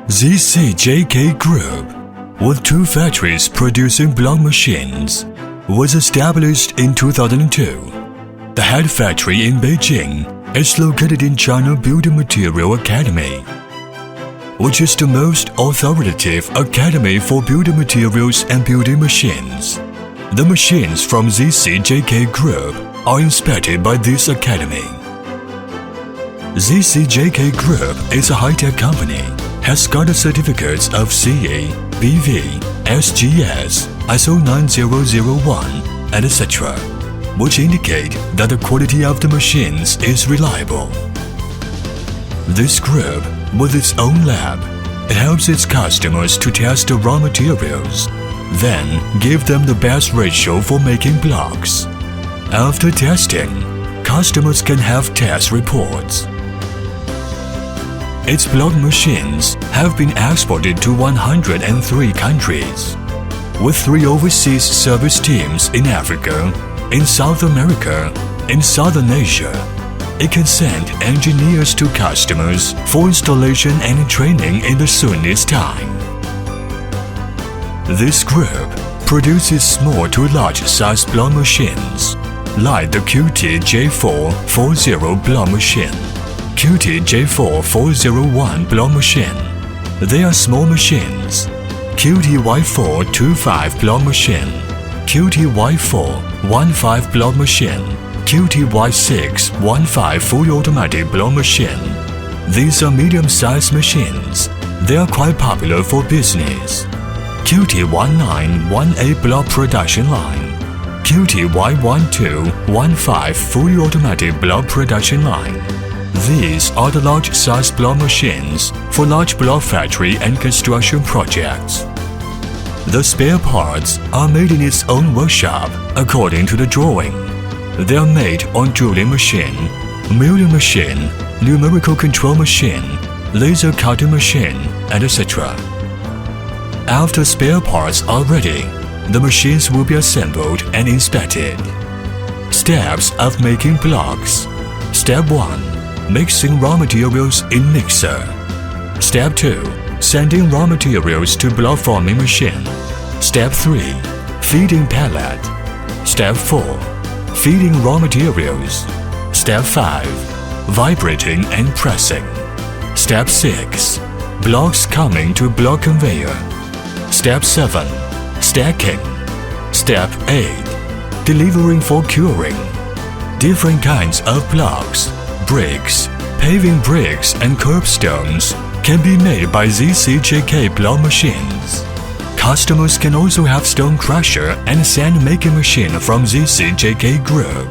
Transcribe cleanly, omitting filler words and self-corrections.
ZCJK Group, with 2 factories producing block machines, was established in 2002. The head factory in Beijing is located in China Building Material Academy, which is the most authoritative academy for building materials and building machines. The machines from ZCJK Group are inspected by this academy. ZCJK Group is a high-tech company, has got the certificates of CE, BV, SGS, ISO 9001, and etc., which indicate that the quality of the machines is reliable. This group, with its own lab, it helps its customers to test the raw materials, then give them the best ratio for making blocks. After testing, customers can have test reports. Its block machines have been exported to 103 countries, with 3 overseas service teams in Africa, in South America, in Southern Asia. It can send engineers to customers for installation and training in the soonest time. This group produces small to large size block machines, like the QT-J440 block machine, QT-J4401 block machine. They are small machines. QT-Y425 block machine, QT-Y415 block machine, QT-Y615 fully automatic block machine. These are medium-sized machines. They are quite popular for business. QT-1918 block production line, QT-Y1215 fully automatic block production line. These are the large-sized block machines for large block factory and construction projects. The spare parts are made in its own workshop according to the drawing. They are made on drilling machine, milling machine, numerical control machine, laser cutting machine, and etc. After spare parts are ready, the machines will be assembled and inspected. Steps of making blocks. Step 1. Mixing raw materials in mixer. Step 2. Sending raw materials to block forming machine. Step 3. Feeding pellet. Step 4. Feeding raw materials. Step 5. Vibrating and pressing. Step 6. Blocks coming to block conveyor. Step 7. Stacking. Step 8. Delivering for curing. Different kinds of blocks, bricks, paving bricks and curbstones can be made by ZCJK block machines. Customers can also have stone crusher and sand making machine from ZCJK Group.